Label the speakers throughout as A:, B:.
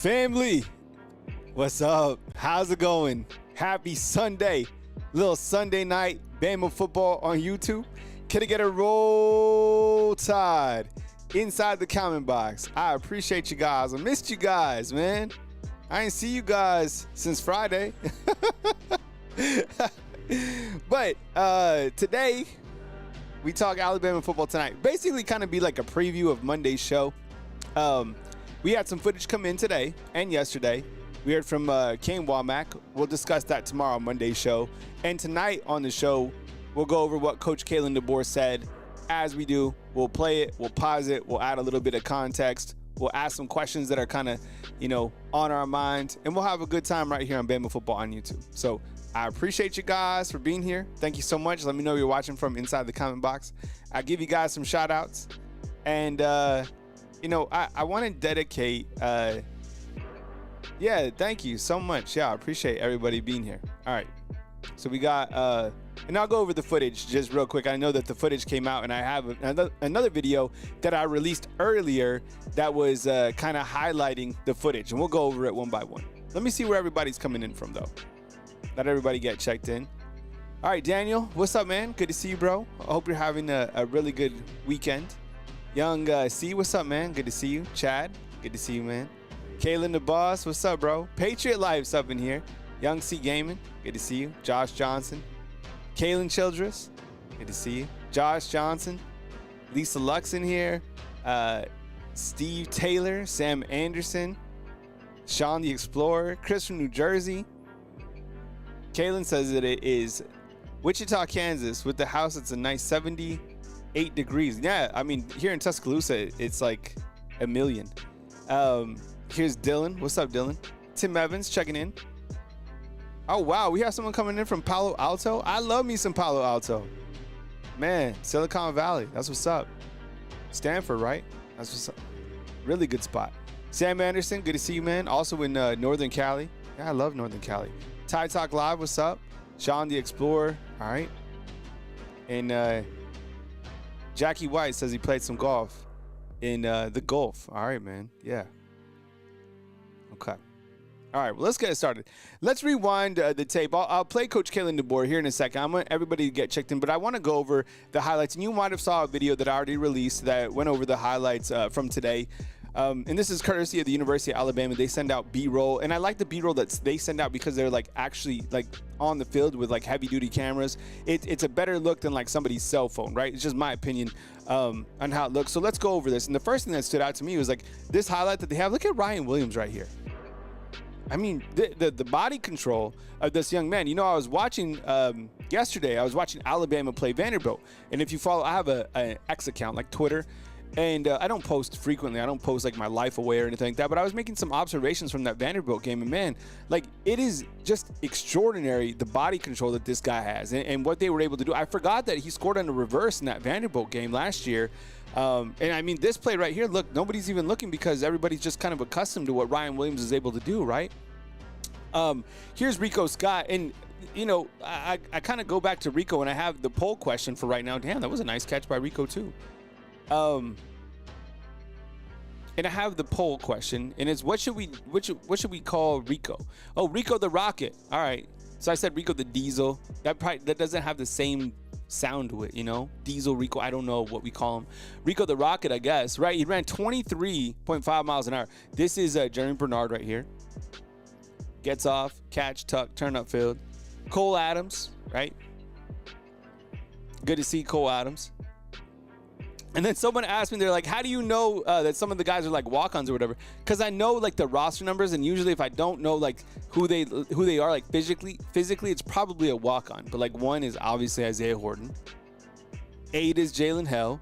A: Family, what's up? How's it going? Happy Sunday. Little Sunday night Bama football on YouTube. Can I get a roll tide inside the comment box? I appreciate you guys. I missed you guys, man. I ain't see you guys since Friday. But today, we talk Alabama football tonight. Basically kind of be like a preview of Monday's show. We had some footage come in today and yesterday. We heard from Kane Womack. We'll discuss that tomorrow on Monday's show. And tonight on the show, we'll go over what Coach Kalen DeBoer said. As we do, we'll play it, we'll pause it, we'll add a little bit of context. We'll ask some questions that are kind of, on our mind. And we'll have a good time right here on Bama Football on YouTube. So I appreciate you guys for being here. Thank you so much. Let me know you're watching from inside the comment box. I'll give you guys some shout outs. And, I want to dedicate, thank you so much. Yeah, I appreciate everybody being here. All right. So we got, and I'll go over the footage just real quick. I know that the footage came out and I have another video that I released earlier that was kind of highlighting the footage, and we'll go over it one by one. Let me see where everybody's coming in from, though. Let everybody get checked in. All right, Daniel, what's up, man? Good to see you, bro. I hope you're having a really good weekend. Young C, what's up, man? Good to see you. Chad, good to see you, man. Kalen the Boss, what's up, bro? Patriot Life's up in here. Young C Gaming, good to see you. Josh Johnson. Kalen Childress, good to see you. Josh Johnson. Lisa Lux in here. Steve Taylor. Sam Anderson. Sean the Explorer. Chris from New Jersey. Kalen says that it is Wichita, Kansas, with the house. It's a nice 78 degrees. Yeah, I mean, here in Tuscaloosa, it's like a million. Here's Dylan. What's up, Dylan? Tim Evans checking in. Oh, wow. We have someone coming in from Palo Alto. I love me some Palo Alto. Man, Silicon Valley. That's what's up. Stanford, right? That's what's up. Really good spot. Sam Anderson, good to see you, man. Also in Northern Cali. Yeah, I love Northern Cali. Tide Talk Live, what's up? Sean the Explorer. All right. And Jackie White says he played some golf in the Gulf. All right, man. Yeah. Okay. All right, well, let's get it started. Let's rewind the tape. I'll play Coach Kalen DeBoer here in a second. I want everybody to get checked in, but I want to go over the highlights. And you might have saw a video that I already released that went over the highlights from today. And this is courtesy of the University of Alabama. They send out B-roll, and I like the B-roll that they send out because they're actually on the field with heavy-duty cameras. It's a better look than somebody's cell phone, right? It's just my opinion on how it looks. So let's go over this. And the first thing that stood out to me was this highlight that they have. Look at Ryan Williams right here. I mean, the body control of this young man. I was watching yesterday. I was watching Alabama play Vanderbilt, and if you follow, I have an X account like Twitter. And I don't post frequently. I don't post my life away or anything like that. But I was making some observations from that Vanderbilt game. And man, it is just extraordinary, the body control that this guy has and what they were able to do. I forgot that he scored on a reverse in that Vanderbilt game last year. And I mean, this play right here, look, nobody's even looking because everybody's just kind of accustomed to what Ryan Williams is able to do, right? Here's Rico Scott. And, I kind of go back to Rico and I have the poll question for right now. Damn, that was a nice catch by Rico too. And I have the poll question, and it's what should we call Rico? Oh, Rico the Rocket. All right. So I said Rico the Diesel. That doesn't have the same sound to it, Diesel Rico. I don't know what we call him. Rico the Rocket, I guess. Right? He ran 23.5 miles an hour. This is Jeremy Bernard right here. Gets off, catch, tuck, turn up field. Cole Adams, right? Good to see Cole Adams. And then someone asked me, they're like, how do you know that some of the guys are walk-ons or whatever? Because I know the roster numbers, and usually if I don't know who they are physically it's probably a walk-on. But one is obviously Isaiah Horton. 8 is Jalen Hell.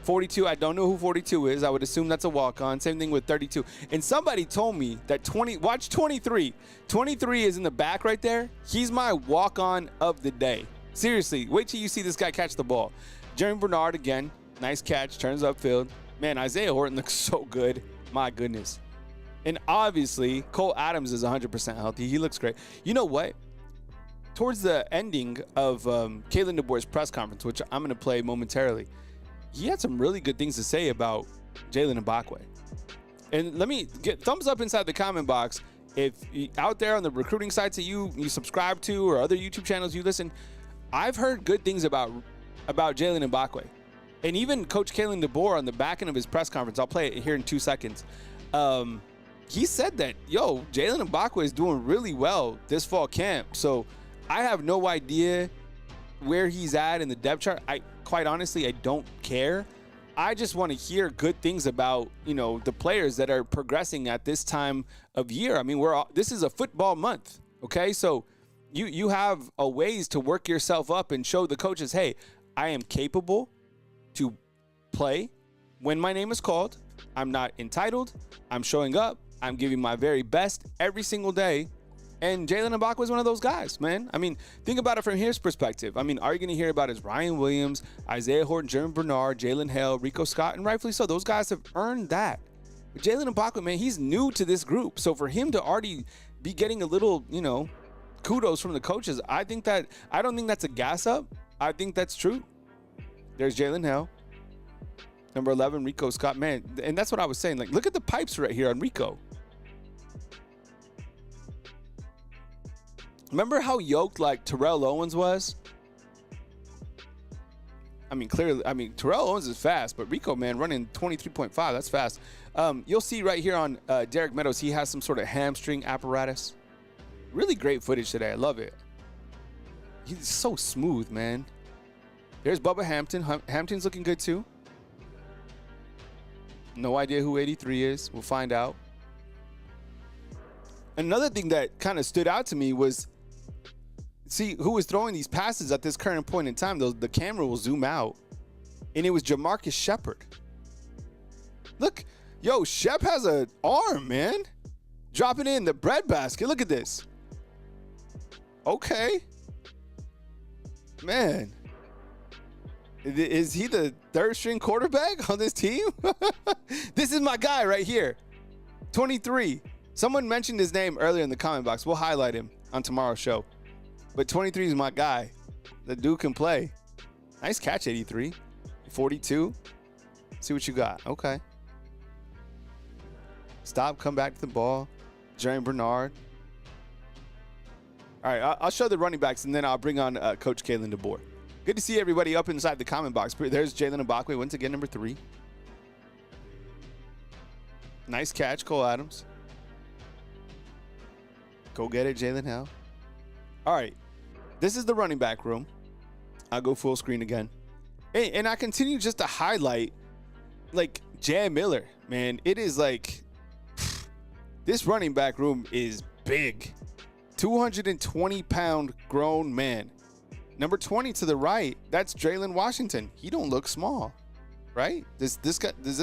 A: 42, I don't know who 42 is. I would assume that's a walk-on. Same thing with 32. And somebody told me that watch 23. 23 is in the back right there. He's my walk-on of the day. Seriously, wait till you see this guy catch the ball. Jeremy Bernard again, nice catch, turns upfield. Man, Isaiah Horton looks so good. My goodness. And obviously, Cole Adams is 100% healthy. He looks great. You know what? Towards the ending of Kalen DeBoer's press conference, which I'm going to play momentarily, he had some really good things to say about Jalen Mbakwe. And let me get thumbs up inside the comment box if out there on the recruiting sites that you subscribe to or other YouTube channels you listen. I've heard good things about Jalen Mbakwe. And even Coach Kalen DeBoer on the back end of his press conference, I'll play it here in 2 seconds. He said that, yo, Jalen Mbakwe is doing really well this fall camp. So I have no idea where he's at in the depth chart. Quite honestly, I don't care. I just want to hear good things about, the players that are progressing at this time of year. I mean, this is a football month, okay? So you have a ways to work yourself up and show the coaches, hey, I am capable to play when my name is called. I'm not entitled. I'm showing up. I'm giving my very best every single day. And Jalen Mbakwe is one of those guys, man. I mean, think about it from his perspective. I mean, are you going to hear about his Ryan Williams, Isaiah Horton, Jeremy Bernard, Jalen Hale, Rico Scott, and rightfully so. Those guys have earned that. But Jalen Mbakwe, man, he's new to this group. So for him to already be getting a little, kudos from the coaches, I don't think that's a gas up. I think that's true. There's Jalen Hale. Number 11, Rico Scott. Man, and that's what I was saying. Like, look at the pipes right here on Rico. Remember how yoked, like, Terrell Owens was? I mean, clearly, Terrell Owens is fast, but Rico, man, running 23.5, that's fast. You'll see right here on Derek Meadows, he has some sort of hamstring apparatus. Really great footage today. I love it. He's so smooth, man. There's Bubba Hampton. Hampton's looking good, too. No idea who 83 is. We'll find out. Another thing that kind of stood out to me was, see who was throwing these passes at this current point in time. The camera will zoom out. And it was Jamarcus Shepard. Look, yo, Shep has an arm, man. Dropping in the breadbasket. Look at this. Okay. Man. Is he the third string quarterback on this team? This is my guy right here. 23. Someone mentioned his name earlier in the comment box. We'll highlight him on tomorrow's show. But 23 is my guy. The dude can play. Nice catch, 83. 42. See what you got. Okay. Stop, come back to the ball. Jeremy Bernard. All right, I'll show the running backs, and then I'll bring on Coach Kalen DeBoer. Good to see everybody up inside the comment box. There's Jalen Mbakwe, once again, number 3. Nice catch, Cole Adams. Go get it, Jalen Hale. All right, this is the running back room. I'll go full screen again. And I continue just to highlight, like, Jam Miller. Man, it is like, this running back room is big. 220-pound grown man. Number 20 to the right, that's Draylen Washington. He don't look small, right? Does this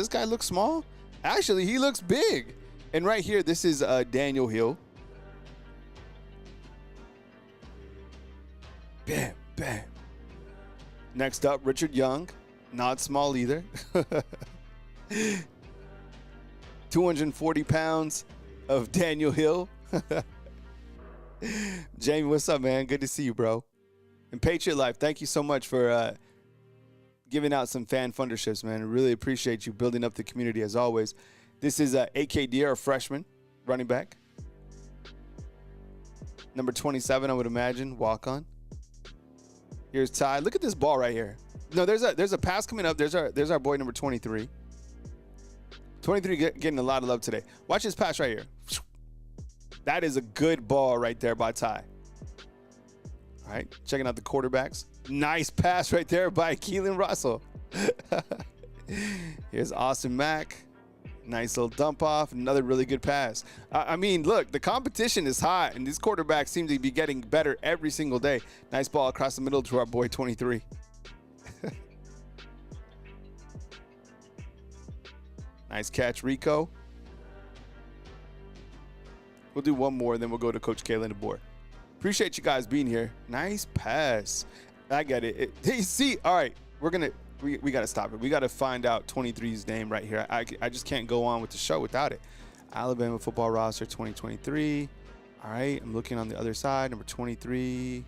A: guy look small? Actually, he looks big. And right here, this is Daniel Hill. Bam, bam. Next up, Richard Young. Not small either. 240 pounds of Daniel Hill. Jamie, what's up, man? Good to see you, bro. And Patriot Life, thank you so much for giving out some fan funderships, man. I really appreciate you building up the community as always. This is AKD, our freshman running back. Number 27, I would imagine, walk on. Here's Ty. Look at this ball right here. No, there's a pass coming up. There's our boy number 23. 23 getting a lot of love today. Watch this pass right here. That is a good ball right there by Ty. All right, checking out the quarterbacks. Nice pass right there by Keelan Russell. Here's Austin Mack. Nice little dump off. Another really good pass. I mean, look, the competition is hot, and these quarterbacks seem to be getting better every single day. Nice ball across the middle to our boy 23. Nice catch, Rico. We'll do one more, and then we'll go to Coach Kalen DeBoer. Appreciate you guys being here. Nice pass. I get it. See, all right, we got to stop it. We got to find out 23's name right here. I just can't go on with the show without it. Alabama football roster 2023. All right, I'm looking on the other side. Number 23.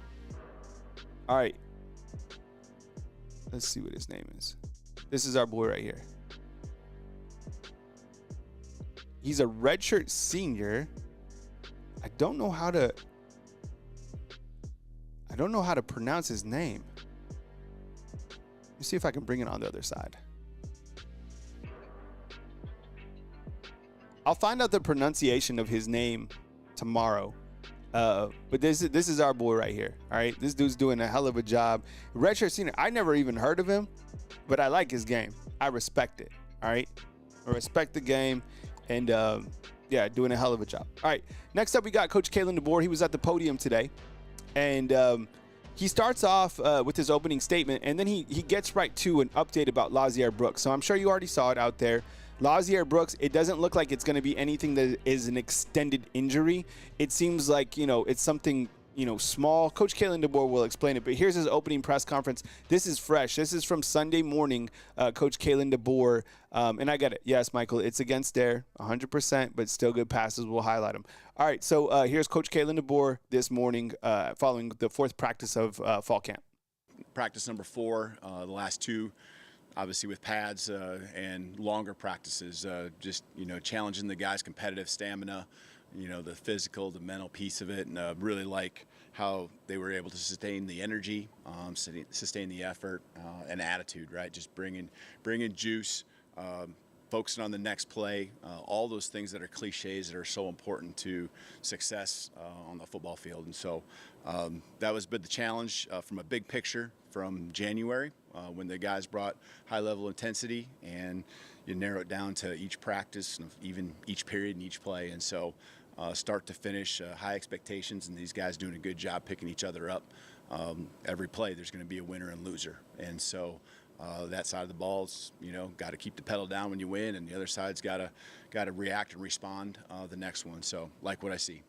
A: All right. Let's see what his name is. This is our boy right here. He's a redshirt senior. I don't know how to pronounce his name. Let me see if I can bring it on the other side. I'll find out the pronunciation of his name tomorrow. But this is our boy right here. All right, this dude's doing a hell of a job. Redshirt senior. I never even heard of him, but I like his game. I respect it. All right, I respect the game, and yeah, doing a hell of a job. All right, next up we got Coach Kalen DeBoer. He was at the podium today, and he starts off with his opening statement, and then he gets right to an update about Lotzeir Brooks. So I'm sure you already saw it out there. Lotzeir Brooks, it doesn't look like it's going to be anything that is an extended injury. It seems like, it's something, small. Coach Kalen DeBoer will explain it, but here's his opening press conference. This is fresh. This is from Sunday morning, Coach Kalen DeBoer. And I get it. Yes, Michael, it's against Dare, 100%, but still good passes. We'll highlight them. All right, so here's Coach Kalen DeBoer this morning following the fourth practice of fall camp.
B: Practice number 4, the last 2. Obviously with pads and longer practices, just, challenging the guys' competitive stamina, the physical, the mental piece of it, and really like how they were able to sustain the energy, sustain the effort and attitude, right? Just bringing juice, focusing on the next play, all those things that are cliches that are so important to success on the football field. And so that was the challenge from a big picture from January when the guys brought high-level intensity, and you narrow it down to each practice, and even each period and each play. And so start to finish, high expectations, and these guys doing a good job picking each other up. Every play there's going to be a winner and loser. And so that side of the ball's, got to keep the pedal down when you win, and the other side's got to react and respond the next one. So like what I see.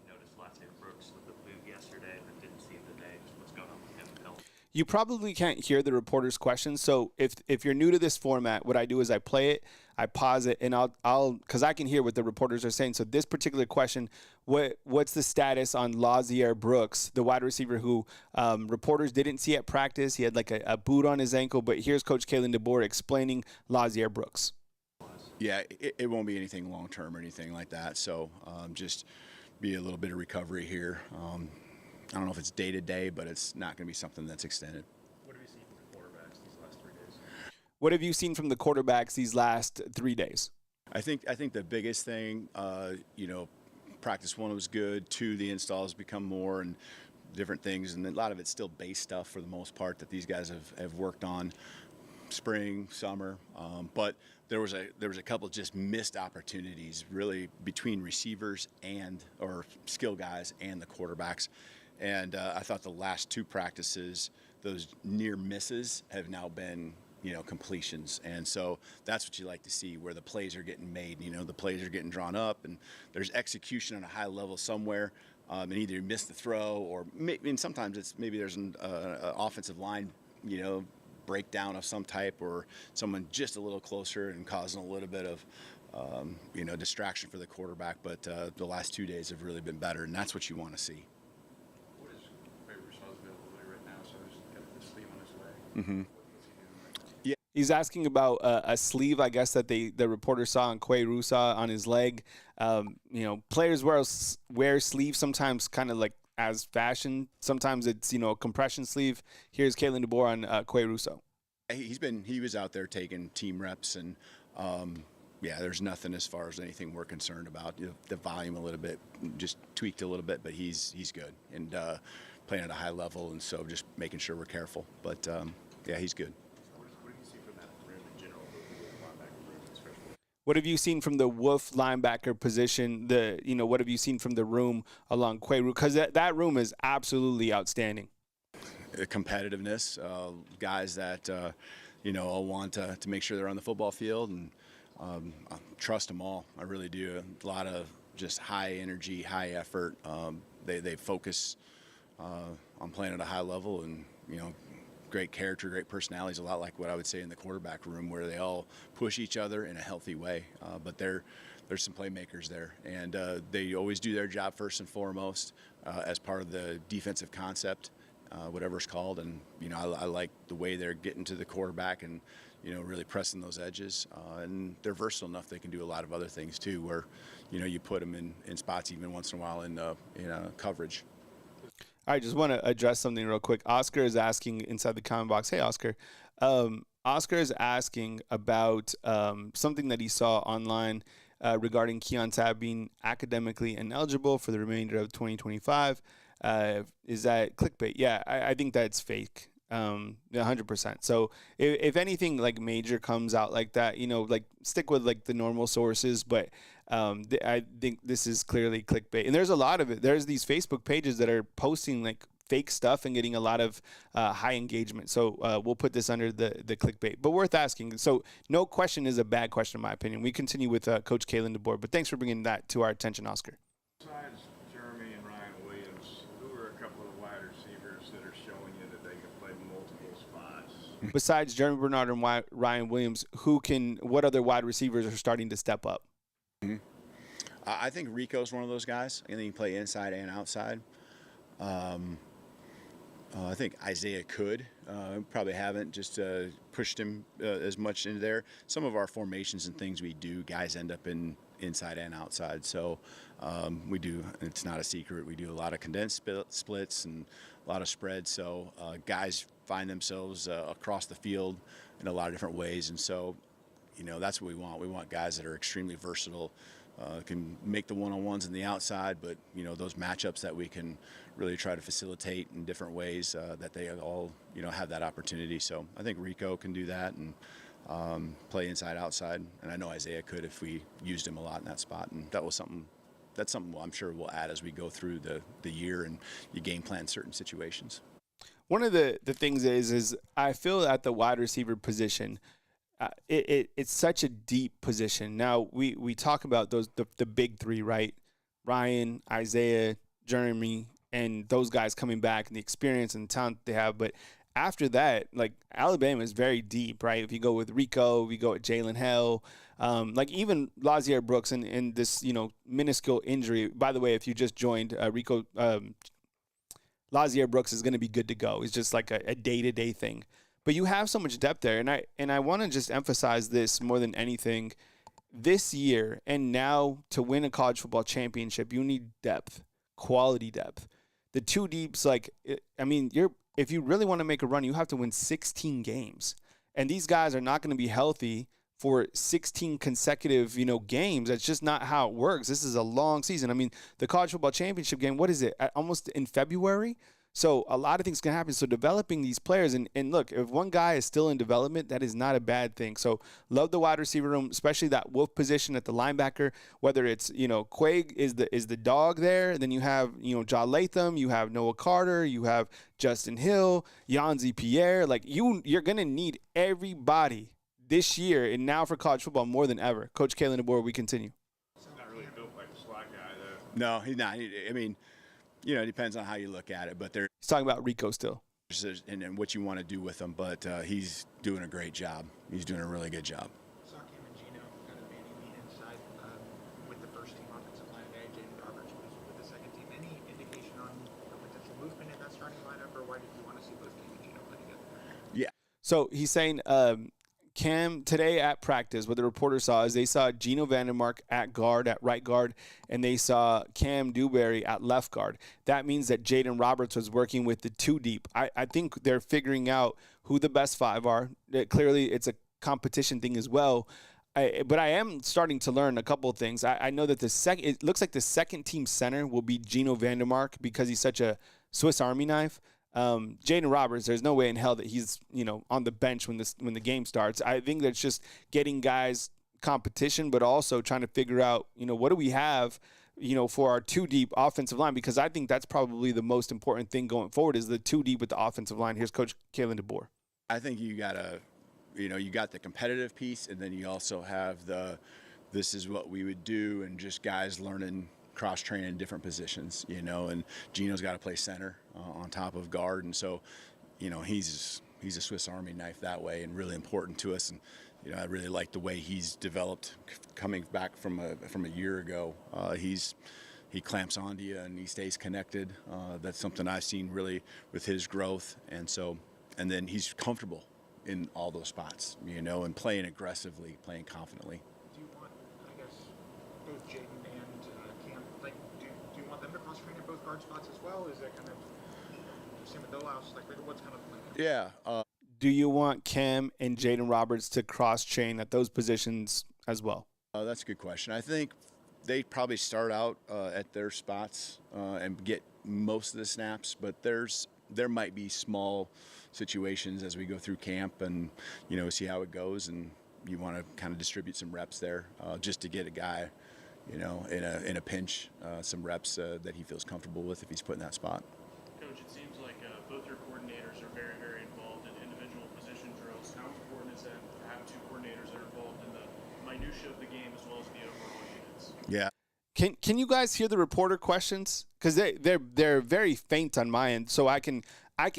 C: Noticed Lotzeir Brooks with the boot yesterday, but didn't see him today. What's going on with him and health?
A: You probably can't hear the reporter's questions. So if you're new to this format, what I do is I play it, I pause it, and I'll because I can hear what the reporters are saying. So this particular question, what's the status on Lotzeir Brooks, the wide receiver who reporters didn't see at practice? He had like a boot on his ankle, but here's Coach Kalen DeBoer explaining Lotzeir Brooks.
B: Yeah, it won't be anything long-term or anything like that. So just be a little bit of recovery here. I don't know if it's day-to-day, but it's not going to be something that's extended.
C: What have you seen from the quarterbacks these last 3 days?
A: What have you seen from the quarterbacks these last 3 days?
B: I think the biggest thing, practice 1 was good. 2, the installs become more and different things, and a lot of it's still base stuff for the most part that these guys have worked on spring, summer. But there was a couple just missed opportunities really between receivers or skill guys and the quarterbacks. And I thought the last 2 practices, those near misses have now been, completions. And so that's what you like to see, where the plays are getting made. The plays are getting drawn up, and there's execution on a high level somewhere. And either you miss the throw, or sometimes it's maybe there's an offensive line, breakdown of some type, or someone just a little closer and causing a little bit of distraction for the quarterback. But the last 2 days have really been better, and that's what you want to see.
C: What is favorite responsibility right now? So he's got the sleeve on his leg.
B: Mm-hmm.
C: What's he doing right now?
B: Yeah.
A: He's asking about a sleeve, I guess, that the reporter saw on Quay Rusa on his leg. Players wear sleeves sometimes kind of like as fashion. Sometimes it's, a compression sleeve. Here's Kalen DeBoer on Quay Russo.
B: He was out there taking team reps, and there's nothing as far as anything we're concerned about. The volume a little bit, just tweaked a little bit, but he's good and playing at a high level, and so just making sure we're careful. But he's good.
C: What do you see from that room in general, the linebacker room especially?
A: What have you seen from the Wolf linebacker position? What have you seen from the room along Quay Russo? Because that room is absolutely outstanding.
B: Competitiveness, guys that all want to make sure they're on the football field, and I trust them all. I really do. A lot of just high energy, high effort. They focus on playing at a high level, and great character, great personalities. A lot like what I would say in the quarterback room, where they all push each other in a healthy way. But there's some playmakers there, and they always do their job first and foremost as part of the defensive concept. Whatever it's called, and I like the way they're getting to the quarterback and really pressing ththose edges. And they're versatile enough they can do a lot of other things too, where, you put them in spots even once in a while in coverage.
A: I just want to address something real quick. Oscar is asking inside the comment box. Hey, Oscar. Oscar is asking about something that he saw online regarding Keon Tab being academically ineligible for the remainder of 2025. Is that clickbait? Yeah, I think that's fake. 100%. So if anything like major comes out like that, like stick with like the normal sources, but I think this is clearly clickbait. And there's a lot of it. There's these Facebook pages that are posting like fake stuff and getting a lot of high engagement. So we'll put this under the clickbait, but worth asking. So no question is a bad question, in my opinion. We continue with Coach Kalen DeBoer, but thanks for bringing that to our attention, Oscar.
D: Besides Jeremy and Ryan Williams, who are a couple of wide receivers that are showing you that they can play multiple spots?
A: Besides Jeremy Bernard and Ryan Williams, what other wide receivers are starting to step up?
B: Mm-hmm. I think Rico's one of those guys. I think he can play inside and outside. I think Isaiah could. Probably haven't just pushed him as much into there. Some of our formations and things we do, guys end up in inside and outside. So we do, it's not a secret, we do a lot of condensed splits and a lot of spreads. So guys find themselves across the field in a lot of different ways. And so, that's what we want. We want guys that are extremely versatile, can make the one-on-ones in the outside, but, those matchups that we can really try to facilitate in different ways that they all, have that opportunity. So I think Rico can do that and play inside, outside. And I know Isaiah could if we used him a lot in that spot. And that's something I'm sure we'll add as we go through the year and you game plan certain situations.
A: One of the things is I feel at the wide receiver position, it's such a deep position. Now we talk about the big three, right? Ryan, Isaiah, Jeremy, and those guys coming back and the experience and the talent they have. But after that, like Alabama is very deep, right? If you go with Rico, we go with Jalen Hell, like even Lotzeir Brooks and this, minuscule injury. By the way, if you just joined, Rico, Lotzeir Brooks is going to be good to go. It's just like a day-to-day thing. But you have so much depth there, and I want to just emphasize this more than anything. This year and now to win a college football championship, you need depth, quality depth. The two deeps, if you really want to make a run, you have to win 16 games. And these guys are not going to be healthy for 16 consecutive, games. That's just not how it works. This is a long season. I mean, the college football championship game, what is it? Almost in February? So a lot of things can happen. So developing these players, and look, if one guy is still in development, that is not a bad thing. So love the wide receiver room, especially that wolf position at the linebacker, whether it's, Quaig is the dog there. Then you have, Ja Latham, you have Noah Carter, you have Justin Hill, Yanzi Pierre. Like you're going to need everybody this year and now for college football more than ever. Coach Kalen DeBoer, we continue.
D: He's not really built like a slot guy, though.
B: No, he's not. It depends on how you look at it, but
A: He's talking about Rico still.
B: And what you want to do with him, but he's doing a great job. He's doing a really good job.
E: Saw Cam and Gino kind of manning the inside with the first team offensive line today. Jaden Roberts was with the second team. Any indication on a potential movement in that starting lineup, or why did you want to see both Cam and Gino play together?
B: Yeah.
A: So he's saying Cam today at practice, what the reporter saw is they saw Gino Vandermark at right guard, and they saw Cam Dewberry at left guard. That means that Jaden Roberts was working with the two deep. I think they're figuring out who the best five are. Clearly, it's a competition thing as well. But I am starting to learn a couple of things. I know that it looks like the second team center will be Gino Vandermark because he's such a Swiss Army knife. Jaden Roberts, there's no way in hell that he's, on the bench when the game starts. I think that's just getting guys competition, but also trying to figure out, what do we have, for our two deep offensive line, because I think that's probably the most important thing going forward is the two deep with the offensive line. Here's Coach Kalen DeBoer.
B: I think you got you got the competitive piece, and then you also have this is what we would do, and just guys learning cross-train in different positions, and Gino's got to play center on top of guard. And so, he's a Swiss Army knife that way and really important to us. And, I really like the way he's developed coming back from a year ago. He clamps onto you and he stays connected. That's something I've seen really with his growth. And then he's comfortable in all those spots, and playing aggressively, playing confidently.
E: Do you want, I guess, both Jaden and Cam, like, do you want them to cross-train at both guard spots as well? Is that kind of same with Dolaus? Like, what's kind of the plan?
B: Yeah.
A: Do you want Cam and Jaden Roberts to cross-train at those positions as well?
B: That's a good question. I think they probably start out at their spots and get most of the snaps, but there might be small situations as we go through camp and see how it goes, and you want to kind of distribute some reps there just to get a guy in a pinch some reps that he feels comfortable with if he's put in that spot.
C: Coach, it seems like both your coordinators are very, very involved in individual position drills. How important is that to have two coordinators that are involved in the minutia of the game as well as the overall units?
B: Yeah.
A: Can you guys hear the reporter questions? Because they're very faint on my end, so I can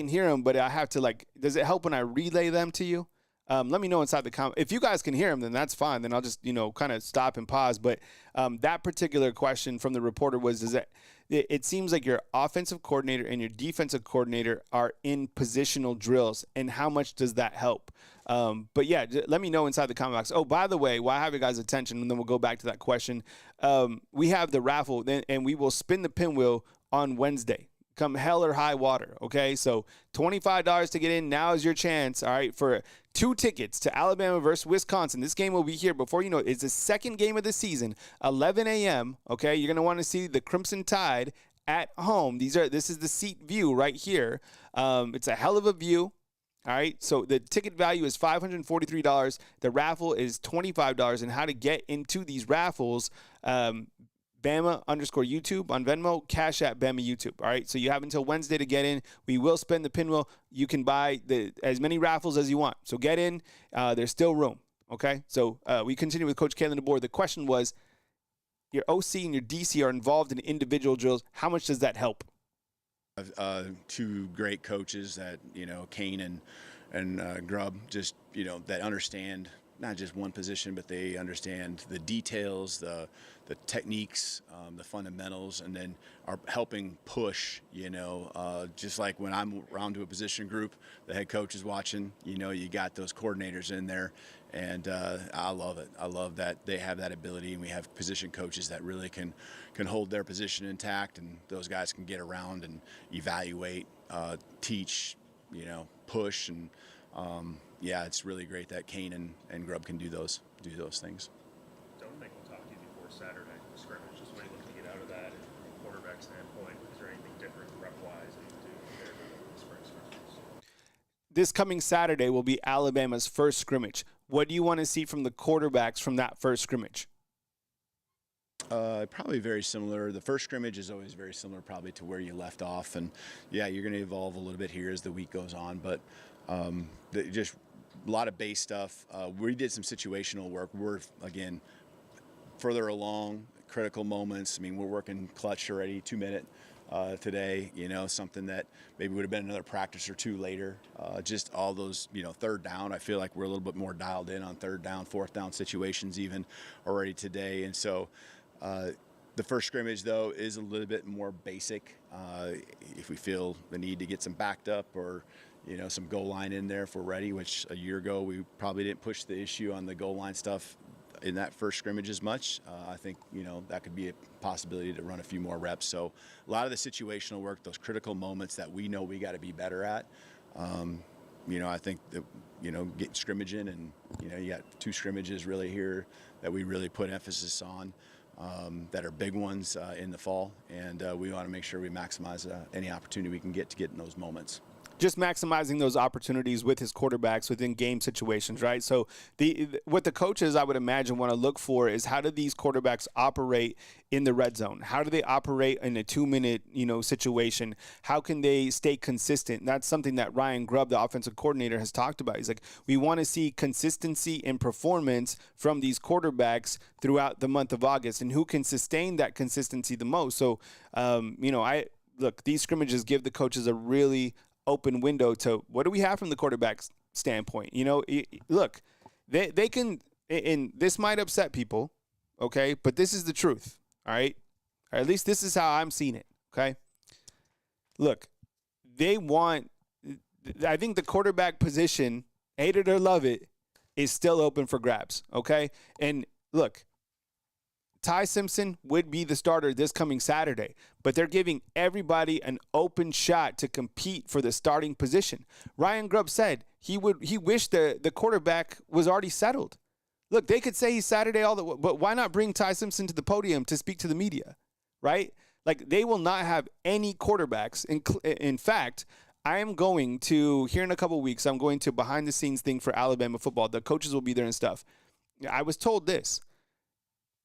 A: hear them, but I have to, like, does it help when I relay them to you? Let me know inside the comment. If you guys can hear them, then that's fine. Then I'll just kind of stop and pause. But that particular question from the reporter was, is that it seems like your offensive coordinator and your defensive coordinator are in positional drills, and how much does that help? But yeah, let me know inside the comment box. Oh, by the way, while I have your guys' attention, and then we'll go back to that question, we have the raffle, and we will spin the pinwheel on Wednesday. Come hell or high water, okay? So $25 to get in. Now is your chance, all right, for 2 tickets to Alabama versus Wisconsin. This game will be here before you know it. It's the second game of the season, 11 a.m., okay? You're going to want to see the Crimson Tide at home. This is the seat view right here. It's a hell of a view. All right, so the ticket value is $543. The raffle is $25. And how to get into these raffles, Bama_YouTube on Venmo, Cash App Bama YouTube. All right, so you have until Wednesday to get in. We will spin the pinwheel. You can buy as many raffles as you want. So get in. There's still room. Okay, so we continue with Coach Kalen DeBoer. The question was, your OC and your DC are involved in individual drills. How much does that help?
B: Two great coaches that Kane and Grubb, just that understand not just one position, but they understand the details, the techniques, the fundamentals, and then are helping push, just like when I'm around to a position group, the head coach is watching, you got those coordinators in there, and I love it. I love that they have that ability, and we have position coaches that really can hold their position intact, and those guys can get around and evaluate, teach, push, and yeah, it's really great that Kane and Grubb can do those things.
C: Don't think we'll talk to you before Saturday for scrimmage. Just what are you looking to get out of that, and from a quarterback standpoint, is there anything different rep-wise that you do compared to the spring scrimmages?
A: This coming Saturday will be Alabama's first scrimmage. What do you want to see from the quarterbacks from that first scrimmage?
B: Probably very similar. The first scrimmage is always very similar probably to where you left off. And, yeah, you're going to evolve a little bit here as the week goes on. But just a lot of base stuff. We did some situational work. We're, again, further along, critical moments. I mean, we're working clutch already, 2-minute today, something that maybe would have been another practice or two later. Just all those, third down. I feel like we're a little bit more dialed in on third down, fourth down situations even already today. And so the first scrimmage, though, is a little bit more basic. If we feel the need to get some backed up or, some goal line in there if we're ready, which a year ago we probably didn't push the issue on the goal line stuff in that first scrimmage as much. I think, that could be a possibility to run a few more reps. So a lot of the situational work, those critical moments that we know we got to be better at, I think that, getting scrimmage in and, you got 2 scrimmages really here that we really put emphasis on that are big ones in the fall. And we want to make sure we maximize any opportunity we can get in those moments.
A: Just maximizing those opportunities with his quarterbacks within game situations, right? So what the coaches, I would imagine, want to look for is how do these quarterbacks operate in the red zone? How do they operate in a 2-minute, situation? How can they stay consistent? And that's something that Ryan Grubb, the offensive coordinator, has talked about. He's like, we want to see consistency in performance from these quarterbacks throughout the month of August, and who can sustain that consistency the most. So, these scrimmages give the coaches a really open window to what do we have from the quarterback's standpoint. Look, they can, and this might upset people, okay, but this is the truth, all right? Or at least this is how I'm seeing it, okay? Look, I think the quarterback position hate it or love it, is still open for grabs, okay? And look, Ty Simpson would be the starter this coming Saturday, but they're giving everybody an open shot to compete for the starting position. Ryan Grubb said he wished the quarterback was already settled. Look, they could say he's Saturday but why not bring Ty Simpson to the podium to speak to the media, right? Like, they will not have any quarterbacks. In fact, I am going to, here in a couple of weeks, I'm going to behind-the-scenes thing for Alabama football. The coaches will be there and stuff. I was told this,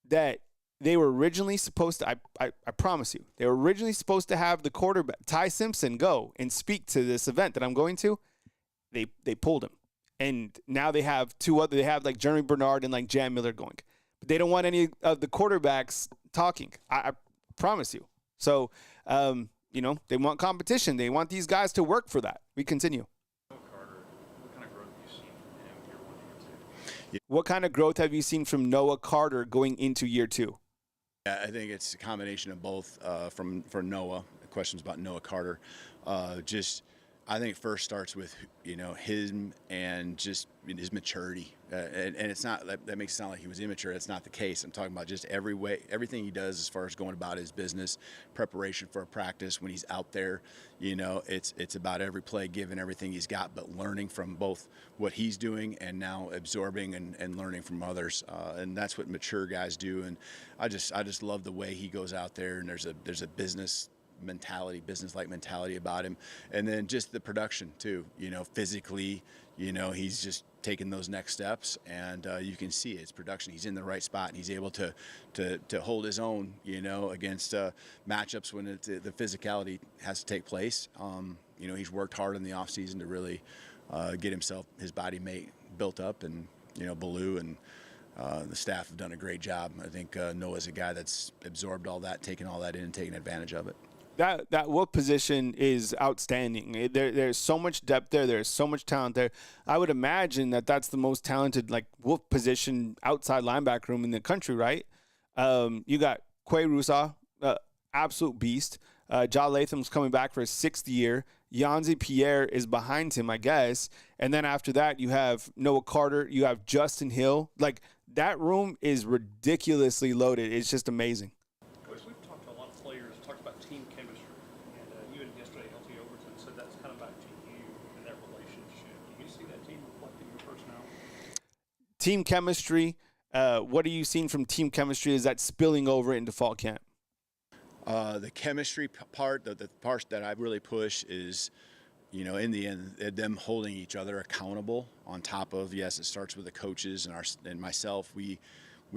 A: that they were originally supposed to, I promise you, they were originally supposed to have the quarterback, Ty Simpson, go and speak to this event that I'm going to. They pulled him. And now they have they have like Jeremy Bernard and like Jan Miller going. But they don't want any of the quarterbacks talking. I promise you. So, they want competition. They want these guys to work for that. We continue. What kind of growth have you seen from Noah Carter going into year 2?
B: Yeah, I think it's a combination of both for Noah. The questions about Noah Carter. I think first starts with, him and just his maturity. And it's not, that makes it sound like he was immature. That's not the case. I'm talking about just everything he does as far as going about his business, preparation for a practice when he's out there. It's about every play, giving everything he's got, but learning from both what he's doing and now absorbing and learning from others. And that's what mature guys do. And I just love the way he goes out there, and there's a business-like mentality about him. And then just the production too, physically, he's just taking those next steps, and you can see it's production. He's in the right spot, and he's able to hold his own, against matchups when the physicality has to take place. He's worked hard in the offseason to really get his body built up, and, Baloo and the staff have done a great job. I think Noah's a guy that's absorbed all that, taken all that in, and taken advantage of it.
A: That wolf position is outstanding. There's so much depth there. There's so much talent there. I would imagine that's the most talented wolf position outside linebacker room in the country, right? You got Quay Rusa, absolute beast. Ja Latham's coming back for his 6th year. Yanzi Pierre is behind him, I guess. And then after that, you have Noah Carter. You have Justin Hill. That room is ridiculously loaded. It's just amazing.
C: We've talked to a lot of players, talked about team chemistry, and you and yesterday, LT Overton said that's kind of back to you and that relationship. Do you see that team reflecting your personality?
A: Team chemistry. What are you seeing from team chemistry? Is that spilling over into fall camp?
B: The chemistry part, the part that I really push is, in the end, them holding each other accountable. On top of, yes, it starts with the coaches and myself. We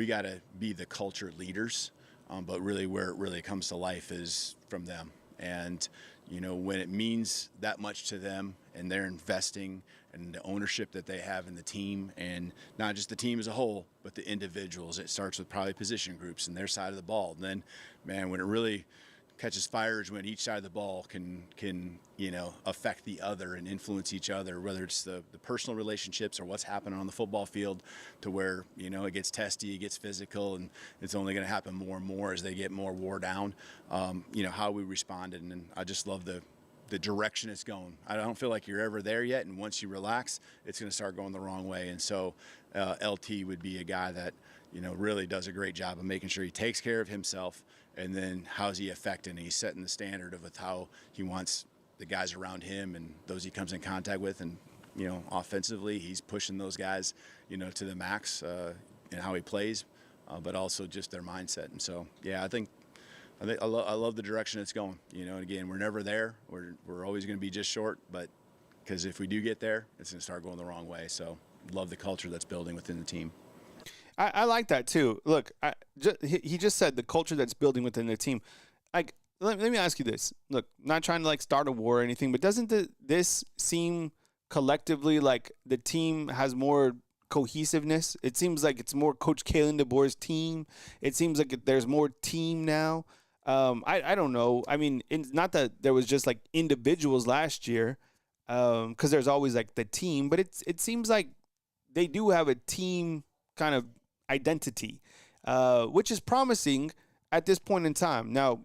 B: got to be the culture leaders, but really where it really comes to life is from them. And when it means that much to them, and they're investing and the ownership that they have in the team, and not just the team as a whole, but the individuals. It starts with probably position groups and their side of the ball. And then, man, when it really catches fire is when each side of the ball can affect the other and influence each other, whether it's the personal relationships or what's happening on the football field, to where, it gets testy, it gets physical, and it's only going to happen more and more as they get more wore down, how we responded. And I just love the direction it's going. I don't feel like you're ever there yet, and once you relax, it's going to start going the wrong way. And so LT would be a guy that, really does a great job of making sure he takes care of himself, and then how's he affecting? He's setting the standard of how he wants the guys around him and those he comes in contact with, and offensively, he's pushing those guys, to the max in how he plays, but also just their mindset. And so, yeah, I think I love the direction it's going. And again, we're never there. We're always going to be just short, but because if we do get there, it's going to start going the wrong way. So, love the culture that's building within the team.
A: I like that too. Look, he just said the culture that's building within the team. Let me ask you this. Look, not trying to start a war or anything, but doesn't this seem collectively like the team has more cohesiveness? It seems like it's more Coach Kalen DeBoer's team. It seems like there's more team now. I don't know. I mean, it's not that there was just individuals last year, because there's always the team, but it seems like they do have a team kind of identity, which is promising at this point in time. Now,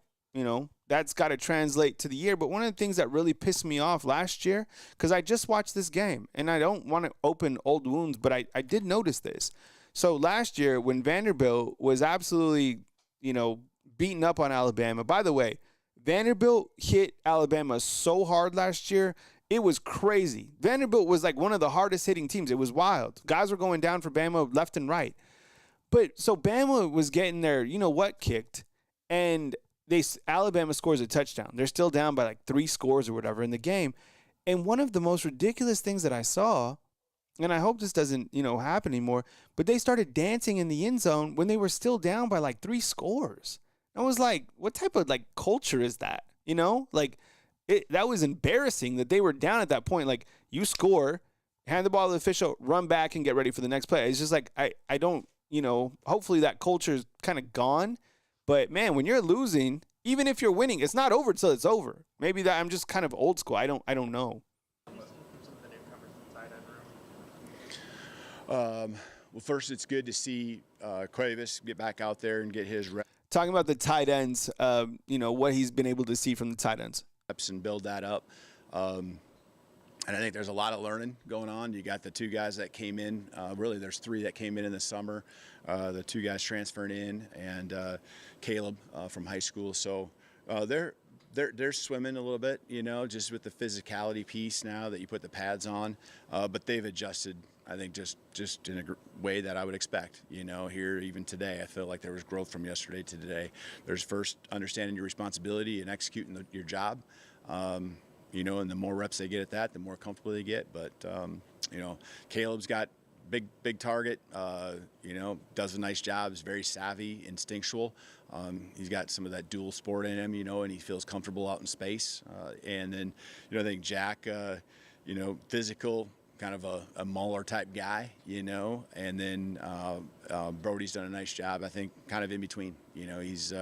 A: that's got to translate to the year. But one of the things that really pissed me off last year, because I just watched this game, and I don't want to open old wounds, but I did notice this. So last year when Vanderbilt was absolutely, beating up on Alabama, by the way, Vanderbilt hit Alabama so hard last year, it was crazy. Vanderbilt was like one of the hardest hitting teams. It was wild. Guys were going down for Bama left and right. But so Bama was getting their, kicked, and Alabama scores a touchdown. They're still down by like 3 scores or whatever in the game. And one of the most ridiculous things that I saw, and I hope this doesn't, happen anymore, but they started dancing in the end zone when they were still down by like 3 scores. I was like, what type of like culture is that? That was embarrassing that they were down at that point. Like, you score, hand the ball to the official, run back and get ready for the next play. It's just like, I don't, hopefully that culture is kind of gone. But man, when you're losing, even if you're winning, it's not over till it's over. Maybe that I'm just kind of old school. I don't know.
B: Well, first, it's good to see Cuevas get back out there and get his
A: Talking about the tight ends, what he's been able to see from the tight ends.
B: reps and build that up. And I think there's a lot of learning going on. You got the 2 guys that came in. Really, there's 3 that came in the summer. The 2 guys transferring in, and Caleb from high school. So they're swimming a little bit, just with the physicality piece now that you put the pads on. But they've adjusted, I think, just in a way that I would expect. Here even today, I feel like there was growth from yesterday to today. There's first understanding your responsibility and executing your job. And the more reps they get at that, the more comfortable they get. But Caleb's got big target. Does a nice job. Is very savvy, instinctual. He's got some of that dual sport in him, and he feels comfortable out in space. And then, I think Jack, physical, kind of a mauler type guy, and then Brody's done a nice job, I think, kind of in between. He's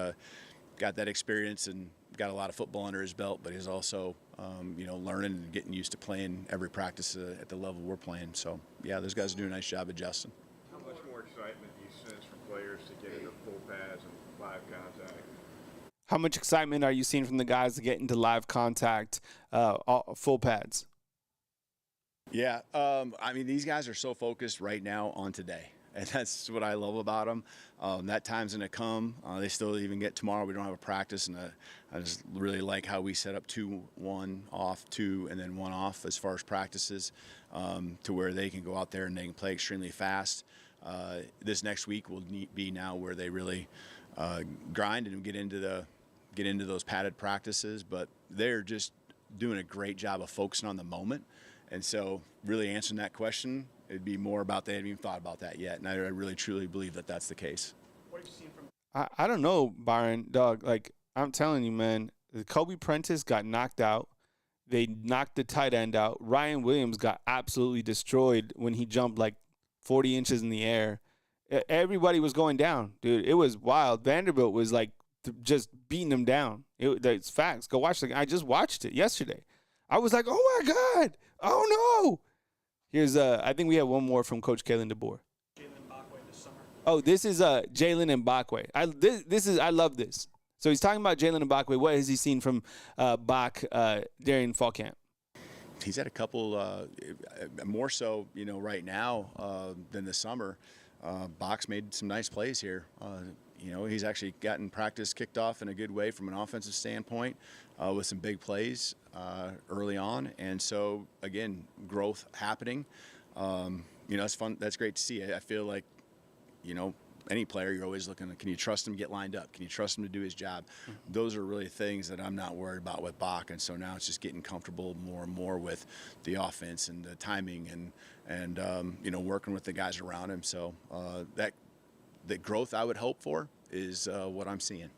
B: got that experience and got a lot of football under his belt, but he's also, learning and getting used to playing every practice at the level we're playing. So, yeah, those guys are doing a nice job adjusting.
D: How much more excitement do you sense from players to get into full pads and live contact?
A: How much excitement are you seeing from the guys to get into live contact, full pads?
B: Yeah, these guys are so focused right now on today, and that's what I love about them. That time's going to come. They still even get tomorrow. We don't have a practice, and I just really like how we set up 2, 1 off, 2, and then 1 off as far as practices, to where they can go out there and they can play extremely fast. This next week will be now where they really grind and get into those padded practices, but they're just doing a great job of focusing on the moment. And so really answering that question, it'd be more about they haven't even thought about that yet. And I really, truly believe that that's the case.
C: What have you seen from
A: I don't know, Byron, dog. Like, I'm telling you, man, Kobe Prentice got knocked out. They knocked the tight end out. Ryan Williams got absolutely destroyed when he jumped like 40 inches in the air. Everybody was going down, dude. It was wild. Vanderbilt was like just beating them down. It's facts. Go watch I just watched it yesterday. I was like, oh my God. Oh no. Here's I think we have one more from Coach Kalen DeBoer.
C: Jalen Mbakwe this summer?
A: Oh, this is Jalen Mbakwe. I love this. So he's talking about Jalen Mbakwe. What has he seen from Bach during fall camp?
B: He's had a couple, more so, right now than the summer. Bach's made some nice plays here. He's actually gotten practice kicked off in a good way from an offensive standpoint with some big plays early on. And so, again, growth happening. It's fun. That's great to see. I feel like, any player, you're always looking at, can you trust him to get lined up? Can you trust him to do his job? Those are really things that I'm not worried about with Bach. And so now it's just getting comfortable more and more with the offense and the timing and working with the guys around him. So the growth I would hope for is what I'm seeing.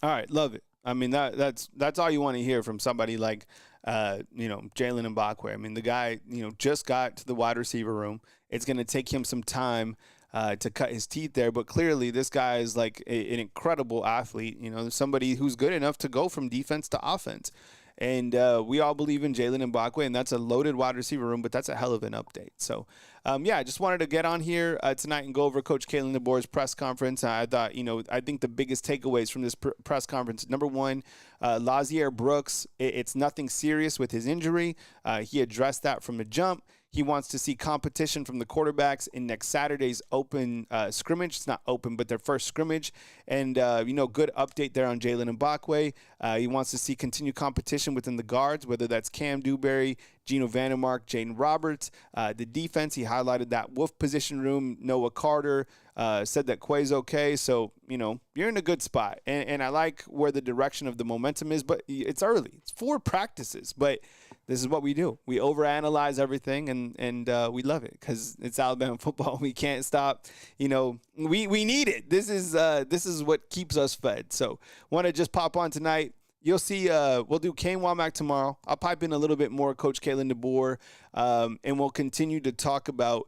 A: All right, love it. I mean, that's all you want to hear from somebody like, Jalen Mbakwe. I mean, the guy, just got to the wide receiver room. It's going to take him some time to cut his teeth there, but clearly this guy is like an incredible athlete, somebody who's good enough to go from defense to offense. And we all believe in Jalen Mbakwe, and that's a loaded wide receiver room, but that's a hell of an update. So, yeah, I just wanted to get on here tonight and go over Coach Kalen DeBoer's press conference. I thought, I think the biggest takeaways from this press conference, number one, Lotzeir Brooks, it's nothing serious with his injury. He addressed that from the jump. He wants to see competition from the quarterbacks in next Saturday's open scrimmage. It's not open, but their first scrimmage. And, good update there on Jalen Mbakwe. He wants to see continued competition within the guards, whether that's Cam Dewberry, Geno Vandermark, Jaden Roberts. The defense, he highlighted that wolf position room. Noah Carter said that Quay's okay. So, you're in a good spot. And I like where the direction of the momentum is, but it's early. It's 4 practices, but this is what we do. We overanalyze everything, and we love it because it's Alabama football. We can't stop. We need it. This is what keeps us fed. So want to just pop on tonight. You'll see we'll do Kane Womack tomorrow. I'll pipe in a little bit more Coach Kalen DeBoer, and we'll continue to talk about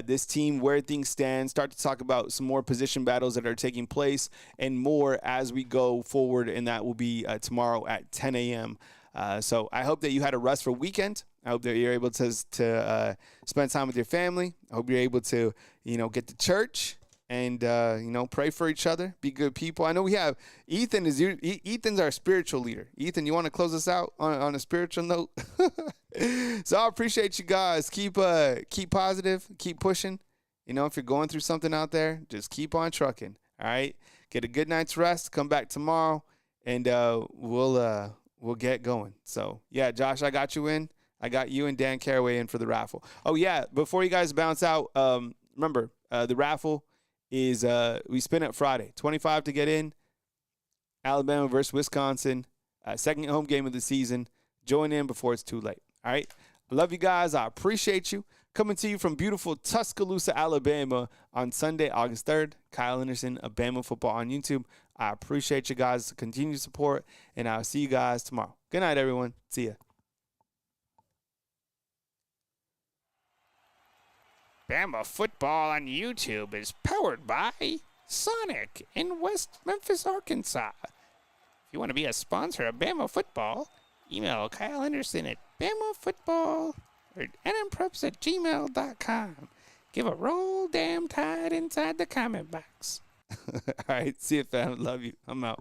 A: this team, where things stand, start to talk about some more position battles that are taking place, and more as we go forward, and that will be tomorrow at 10 a.m. So I hope that you had a restful weekend. I hope that you're able to spend time with your family. I hope you're able to, get to church and, pray for each other. Be good people. I know we have Ethan. Ethan's our spiritual leader. Ethan, you want to close us out on a spiritual note? So I appreciate you guys. Keep positive. Keep pushing. If you're going through something out there, just keep on trucking. All right. Get a good night's rest. Come back tomorrow, and we'll get going. So, yeah, Josh, I got you in. I got you and Dan Caraway in for the raffle. Oh, yeah, before you guys bounce out, remember, the raffle is we spin it Friday. $25 to get in. Alabama versus Wisconsin. Second home game of the season. Join in before it's too late. All right? I love you guys. I appreciate you. Coming to you from beautiful Tuscaloosa, Alabama on Sunday, August 3rd. Kyle Anderson, Alabama Football on YouTube. I appreciate you guys' continued support, and I'll see you guys tomorrow. Good night, everyone. See ya. Bama Football on YouTube is powered by Sonic in West Memphis, Arkansas. If you want to be a sponsor of Bama Football, email Kyle Anderson at BamaFootball or nmpreps@gmail.com. Give a roll damn tide inside the comment box. All right, see you, fam. Love you. I'm out.